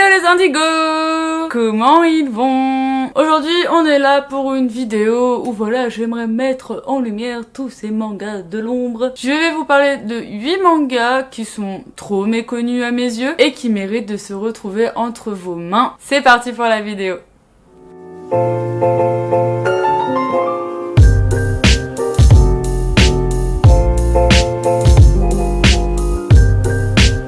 Hello les indigos! Comment ils vont? Aujourd'hui on est là pour une vidéo où voilà j'aimerais mettre en lumière tous ces mangas de l'ombre. Je vais vous parler de 8 mangas qui sont trop méconnus à mes yeux et qui méritent de se retrouver entre vos mains. C'est parti pour la vidéo.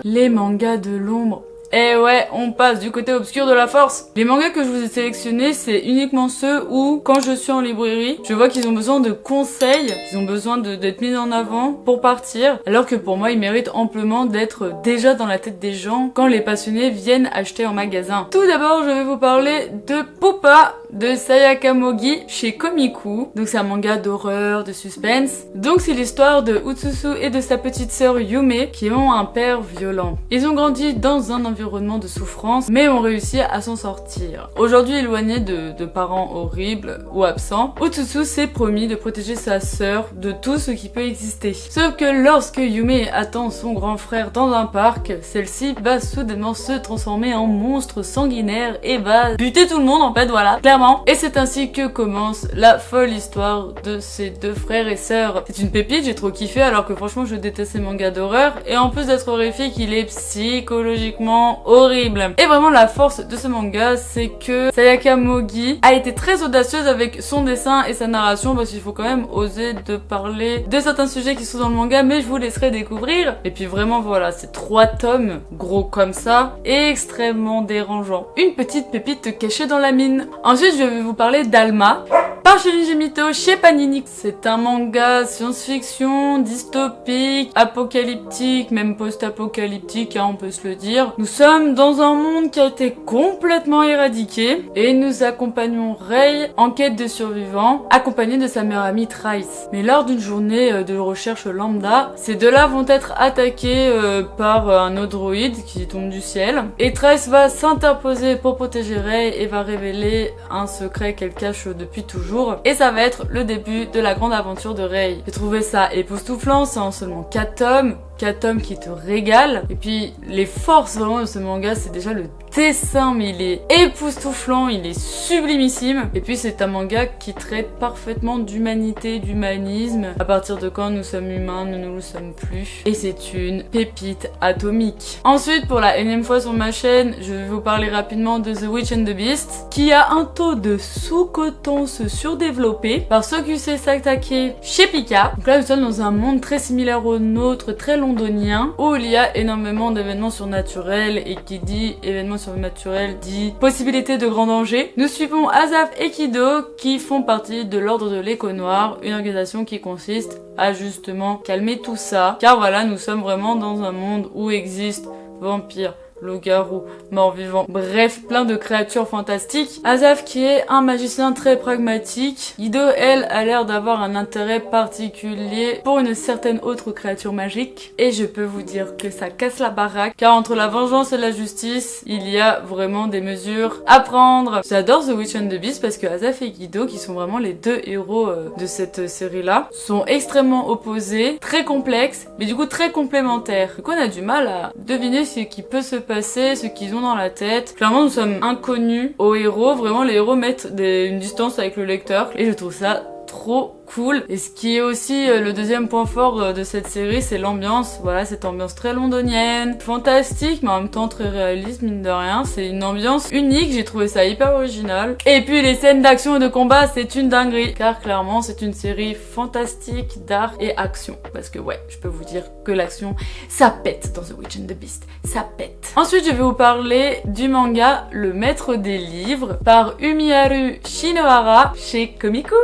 Les mangas de l'ombre. Et ouais, on passe du côté obscur de la force. Les mangas que je vous ai sélectionnés, c'est uniquement ceux où, quand je suis en librairie, je vois qu'ils ont besoin de conseils, qu'ils ont besoin d'être mis en avant pour partir, alors que pour moi, ils méritent amplement d'être déjà dans la tête des gens quand les passionnés viennent acheter en magasin. Tout d'abord, je vais vous parler de Pupa de Sayaka Mogi chez Komiku. Donc c'est un manga d'horreur, de suspense. Donc c'est l'histoire de Utsusu et de sa petite sœur Yume qui ont un père violent. Ils ont grandi dans un environnement de souffrance mais ont réussi à s'en sortir. Aujourd'hui éloignés de parents horribles ou absents, Utsusu s'est promis de protéger sa sœur de tout ce qui peut exister. Sauf que lorsque Yume attend son grand frère dans un parc, celle-ci va soudainement se transformer en monstre sanguinaire et va buter tout le monde en fait, voilà, clairement. Et c'est ainsi que commence la folle histoire de ces deux frères et sœurs. C'est une pépite, j'ai trop kiffé alors que franchement je déteste ces mangas d'horreur et en plus d'être horrifique, il est psychologiquement horrible. Et vraiment la force de ce manga, c'est que Sayaka Mogi a été très audacieuse avec son dessin et sa narration parce qu'il faut quand même oser de parler de certains sujets qui sont dans le manga, mais je vous laisserai découvrir. Et puis vraiment voilà, c'est 3 tomes gros comme ça et extrêmement dérangeant. Une petite pépite cachée dans la mine. Ensuite je vais vous parler d'Alma par Shinji Mito chez Panini. C'est un manga science-fiction, dystopique, apocalyptique, même post-apocalyptique, hein, on peut se le dire. Nous sommes dans un monde qui a été complètement éradiqué et nous accompagnons Rei en quête de survivants, accompagnée de sa meilleure amie Trice. Mais lors d'une journée de recherche lambda, ces deux-là vont être attaqués par un autre droïde qui tombe du ciel. Et Trice va s'interposer pour protéger Rei et va révéler un secret qu'elle cache depuis toujours. Et ça va être le début de la grande aventure de Rei. J'ai trouvé ça époustouflant, c'est en seulement 4 tomes. 4 tomes qui te régalent. Et puis les forces vraiment de ce manga, c'est déjà le dessin, mais il est époustouflant, il est sublimissime. Et puis c'est un manga qui traite parfaitement d'humanité, d'humanisme. À partir de quand nous sommes humains, nous ne le sommes plus. Et c'est une pépite atomique. Ensuite, pour la énième fois sur ma chaîne, je vais vous parler rapidement de The Witch and the Beast, qui a un taux de sous-cotance surdéveloppé par Sokusei Satake chez Pika. Donc là, nous sommes dans un monde très similaire au nôtre, très londonien, où il y a énormément d'événements surnaturels, et qui dit événements surnaturels dit possibilité de grands dangers. Nous suivons Azaf et Kido qui font partie de l'ordre de l'écho noir, une organisation qui consiste à justement calmer tout ça, car voilà, nous sommes vraiment dans un monde où existent vampires, loup-garou, mort-vivant, bref, plein de créatures fantastiques. Azaf qui est un magicien très pragmatique. Ido, elle, a l'air d'avoir un intérêt particulier pour une certaine autre créature magique. Et je peux vous dire que ça casse la baraque, car entre la vengeance et la justice, il y a vraiment des mesures à prendre. J'adore The Witch and the Beast parce que Azaf et Guido, qui sont vraiment les deux héros de cette série-là, sont extrêmement opposés, très complexes, mais du coup très complémentaires. Du coup, on a du mal à deviner ce qui peut se passer, ce qu'ils ont dans la tête. Clairement, nous sommes inconnus aux héros. Vraiment, les héros mettent une distance avec le lecteur. Et je trouve ça trop cool. Et ce qui est aussi le deuxième point fort de cette série, c'est l'ambiance. Voilà, cette ambiance très londonienne, fantastique, mais en même temps très réaliste, mine de rien. C'est une ambiance unique, j'ai trouvé ça hyper original. Et puis les scènes d'action et de combat, c'est une dinguerie. Car clairement, c'est une série fantastique d'art et action. Parce que ouais, je peux vous dire que l'action, ça pète dans The Witch and the Beast. Ça pète. Ensuite, je vais vous parler du manga Le Maître des Livres par Umiharu Shinohara chez Komiku.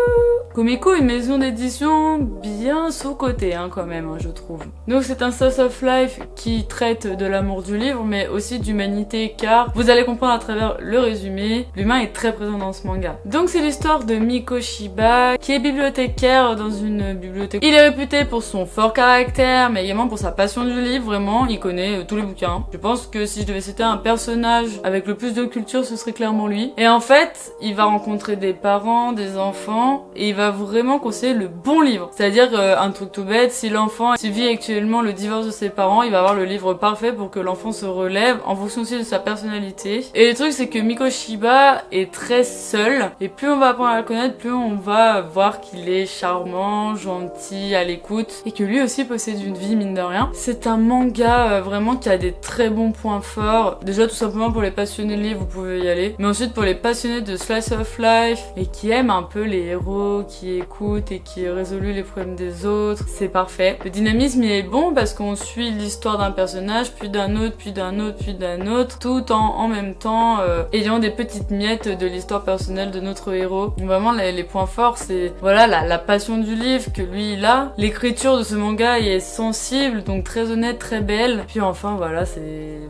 Komiku, une maison d'édition bien sous-cotée hein, quand même, hein, je trouve. Donc c'est un slice of life qui traite de l'amour du livre, mais aussi d'humanité, car vous allez comprendre à travers le résumé, l'humain est très présent dans ce manga. Donc c'est l'histoire de Miko Shiba, qui est bibliothécaire dans une bibliothèque. Il est réputé pour son fort caractère, mais également pour sa passion du livre, vraiment, il connaît tous les bouquins. Je pense que si je devais citer un personnage avec le plus de culture, ce serait clairement lui. Et en fait, il va rencontrer des parents, des enfants, et il va vraiment conseiller le bon livre. C'est-à-dire un truc tout bête, si l'enfant vit actuellement le divorce de ses parents, il va avoir le livre parfait pour que l'enfant se relève en fonction aussi de sa personnalité. Et le truc c'est que Mikoshiba est très seul et plus on va apprendre à le connaître, plus on va voir qu'il est charmant, gentil, à l'écoute et que lui aussi possède une vie mine de rien. C'est un manga vraiment qui a des très bons points forts. Déjà tout simplement pour les passionnés de livres vous pouvez y aller, mais ensuite pour les passionnés de slice of life et qui aiment un peu les héros, qui écoutent et qui résolvent les problèmes des autres, c'est parfait. Le dynamisme il est bon parce qu'on suit l'histoire d'un personnage, puis d'un autre, puis d'un autre, puis d'un autre, tout en même temps ayant des petites miettes de l'histoire personnelle de notre héros. Donc vraiment les points forts c'est voilà la passion du livre que lui il a. L'écriture de ce manga est sensible, donc très honnête, très belle. Puis enfin voilà,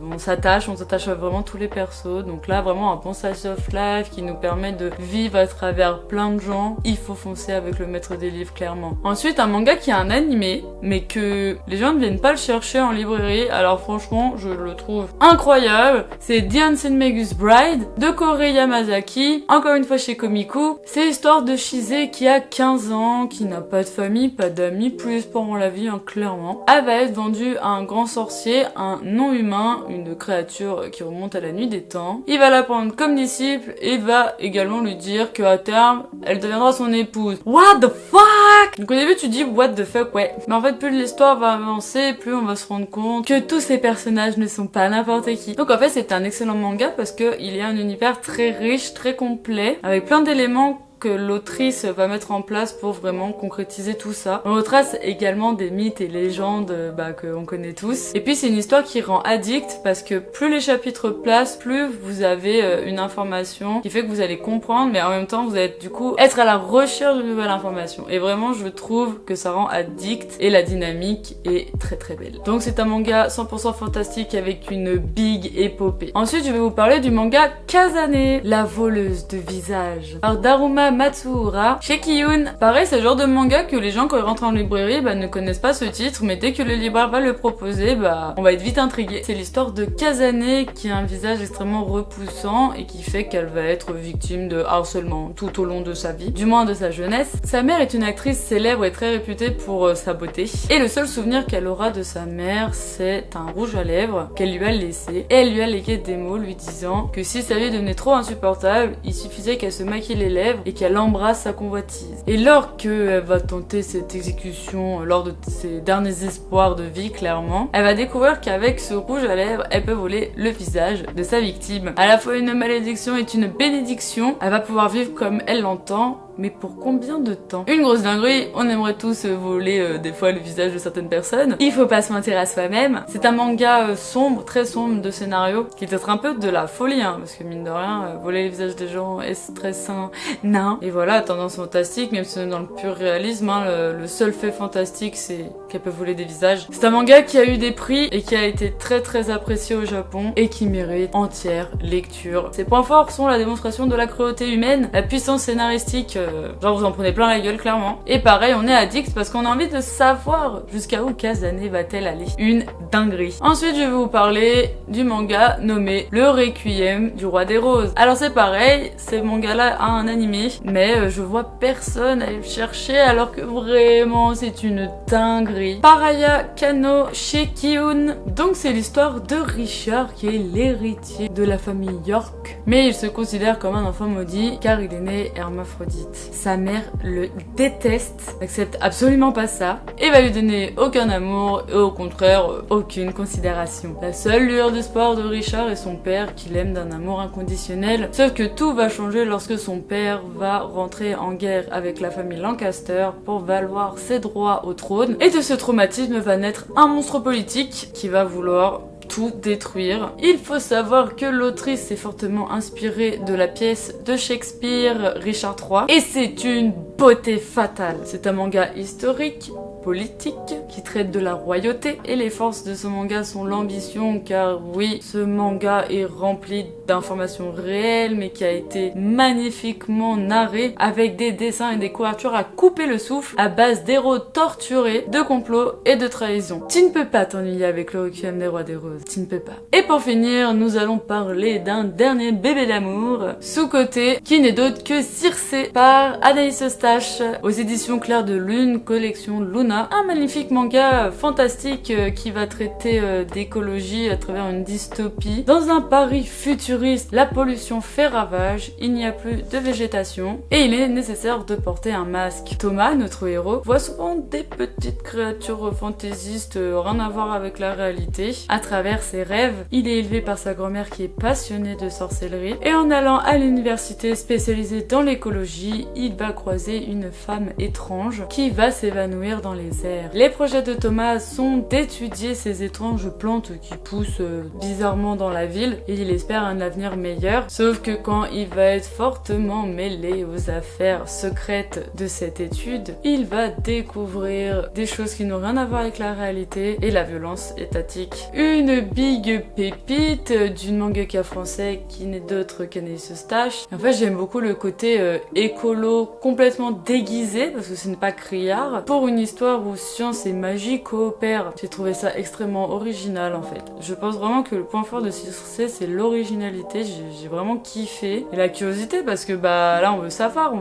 on s'attache à vraiment tous les persos. Donc là vraiment un bon slice of life qui nous permet de vivre à travers plein de gens. Il faut foncer avec le maître des livres clairement. Ensuite un manga qui a un animé, mais que les gens ne viennent pas le chercher en librairie. Alors franchement je le trouve incroyable. C'est The Unseen Magus Bride de Kore Yamazaki, encore une fois chez Komiku. C'est l'histoire de Shise qui a 15 ans, qui n'a pas de famille, pas d'amis, plus espoir en la vie, hein, clairement. Elle va être vendue à un grand sorcier, un non-humain, une créature qui remonte à la nuit des temps. Il va la prendre comme disciple et va également lui dire qu'à terme, elle deviendra son épouse. What the fuck? Donc au début tu dis what the fuck, ouais. Mais en fait plus l'histoire va avancer, plus on va se rendre compte que tous ces personnages ne sont pas n'importe qui. Donc en fait c'est un excellent manga parce que il y a un univers très riche, très complet, avec plein d'éléments que l'autrice va mettre en place pour vraiment concrétiser tout ça. On retrace également des mythes et légendes que on connaît tous. Et puis c'est une histoire qui rend addict parce que plus les chapitres placent, plus vous avez une information qui fait que vous allez comprendre, mais en même temps vous allez du coup être à la recherche de nouvelles informations. Et vraiment je trouve que ça rend addict et la dynamique est très très belle. Donc c'est un manga 100% fantastique avec une big épopée. Ensuite je vais vous parler du manga Kazane, la voleuse de visage, par Daruma Matsuura chez Kiyun. Pareil, c'est le genre de manga que les gens quand ils rentrent en librairie ne connaissent pas ce titre, mais dès que le libraire va le proposer, on va être vite intrigué. C'est l'histoire de Kazane qui a un visage extrêmement repoussant et qui fait qu'elle va être victime de harcèlement tout au long de sa vie, du moins de sa jeunesse. Sa mère est une actrice célèbre et très réputée pour sa beauté, et le seul souvenir qu'elle aura de sa mère, c'est un rouge à lèvres qu'elle lui a laissé, et elle lui a légué des mots lui disant que si sa vie devenait trop insupportable, il suffisait qu'elle se maquille les lèvres et qu'elle embrasse sa convoitise. Et lors qu'elle va tenter cette exécution, lors de ses derniers espoirs de vie, clairement, elle va découvrir qu'avec ce rouge à lèvres, elle peut voler le visage de sa victime. À la fois une malédiction et une bénédiction, elle va pouvoir vivre comme elle l'entend. Mais pour combien de temps? Une grosse dinguerie, on aimerait tous voler des fois le visage de certaines personnes. Il faut pas se mentir à soi-même. C'est un manga sombre, très sombre de scénario, qui est peut-être un peu de la folie, hein, parce que mine de rien, voler les visages des gens est stressant. Non. Et voilà, tendance fantastique, même si on est dans le pur réalisme, hein, le seul fait fantastique c'est qu'elle peut voler des visages. C'est un manga qui a eu des prix et qui a été très très apprécié au Japon et qui mérite entière lecture. Ses points forts sont la démonstration de la cruauté humaine, la puissance scénaristique, genre vous en prenez plein la gueule clairement. Et pareil, on est addict parce qu'on a envie de savoir jusqu'à où Kazane va-t-elle aller. Une dinguerie. Ensuite, je vais vous parler du manga nommé Le Requiem du Roi des Roses. Alors c'est pareil, ce manga-là a un animé, mais je vois personne aller le chercher alors que vraiment c'est une dinguerie. Paraya Kano chez Kiyun. Donc c'est l'histoire de Richard qui est l'héritier de la famille York, mais il se considère comme un enfant maudit car il est né hermaphrodite. Sa mère le déteste, n'accepte absolument pas ça, et va lui donner aucun amour et au contraire aucune considération. La seule lueur d'espoir de Richard est son père qui l'aime d'un amour inconditionnel, sauf que tout va changer lorsque son père va rentrer en guerre avec la famille Lancaster pour valoir ses droits au trône, et de ce traumatisme va naître un monstre politique qui va vouloir tout détruire. Il faut savoir que l'autrice s'est fortement inspirée de la pièce de Shakespeare Richard III et c'est une beauté fatale. C'est un manga historique, politique qui traite de la royauté et les forces de ce manga sont l'ambition car oui, ce manga est rempli d'informations réelles mais qui a été magnifiquement narré avec des dessins et des couvertures à couper le souffle à base d'héros torturés, de complots et de trahison. Tu ne peux pas t'ennuyer avec le Requiem des Rois des Roses, tu ne peux pas. Et pour finir, nous allons parler d'un dernier bébé d'amour, sous-coté, qui n'est d'autre que Circé par Anaïs Eustache aux éditions Clair de Lune, collection Luna. Un magnifique manga fantastique qui va traiter d'écologie à travers une dystopie. Dans un Paris futuriste, la pollution fait ravage, il n'y a plus de végétation et il est nécessaire de porter un masque. Thomas, notre héros, voit souvent des petites créatures fantaisistes rien à voir avec la réalité. À travers ses rêves, il est élevé par sa grand-mère qui est passionnée de sorcellerie et en allant à l'université spécialisée dans l'écologie, il va croiser une femme étrange qui va s'évanouir dans les airs. Les projets de Thomas sont d'étudier ces étranges plantes qui poussent bizarrement dans la ville et il espère un avenir meilleur. Sauf que quand il va être fortement mêlé aux affaires secrètes de cette étude, il va découvrir des choses qui n'ont rien à voir avec la réalité et la violence étatique. Une big pépite d'une mangaka français qui n'est d'autre qu'Anaïs Eustache. En fait, j'aime beaucoup le côté écolo complètement déguisé parce que ce n'est pas criard pour une histoire où science et magie coopèrent. J'ai trouvé ça extrêmement original en fait. Je pense vraiment que le point fort de Circé c'est l'originalité. J'ai vraiment kiffé et la curiosité parce que bah là on veut savoir.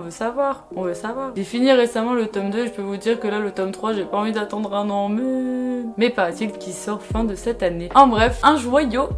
J'ai fini récemment le tome 2 et je peux vous dire que là le tome 3 j'ai pas envie d'attendre un an mais paraît-il qu'il sort fin de cette année. En bref, un joyau.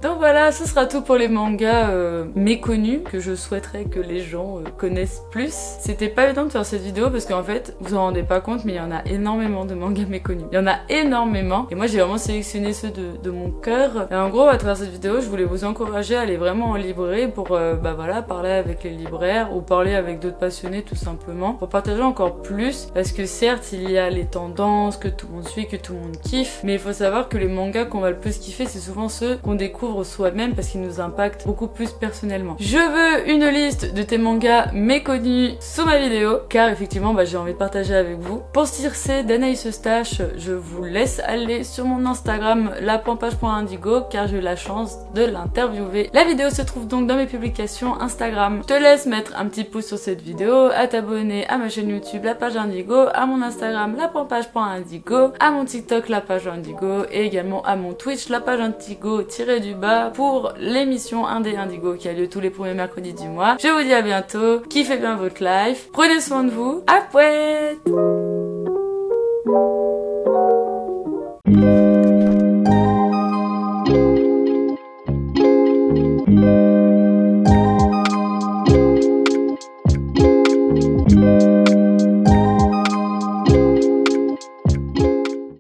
Donc voilà, ce sera tout pour les mangas méconnus que je souhaiterais que les gens connaissent plus. C'était pas évident de faire cette vidéo parce qu'en fait, vous en rendez pas compte, mais il y en a énormément de mangas méconnus. Il y en a énormément. Et moi, j'ai vraiment sélectionné ceux de mon cœur. Et en gros, à travers cette vidéo, je voulais vous encourager à aller vraiment en librairie pour bah voilà, parler avec les libraires ou parler avec d'autres passionnés tout simplement. Pour partager encore plus. Parce que certes, il y a les tendances que tout le monde suit, que tout le monde kiffe. Mais il faut savoir que les mangas qu'on va le plus kiffer, c'est souvent ceux qu'on découvre soi-même parce qu'ils nous impactent beaucoup plus personnellement. Je veux une liste de tes mangas méconnus sous ma vidéo car effectivement bah, j'ai envie de partager avec vous. Pour Circé d'Anaïs Eustache, je vous laisse aller sur mon Instagram lapampage.indigo car j'ai eu la chance de l'interviewer. La vidéo se trouve donc dans mes publications Instagram. Je te laisse mettre un petit pouce sur cette vidéo, à t'abonner à ma chaîne YouTube La Page Indigo, à mon Instagram lapampage.indigo, à mon TikTok La Page Indigo et également à mon Twitch La Page Indigo-du pour l'émission Indé Indigo qui a lieu tous les premiers mercredis du mois. Je vous dis à bientôt, kiffez bien votre life, prenez soin de vous, à pouette.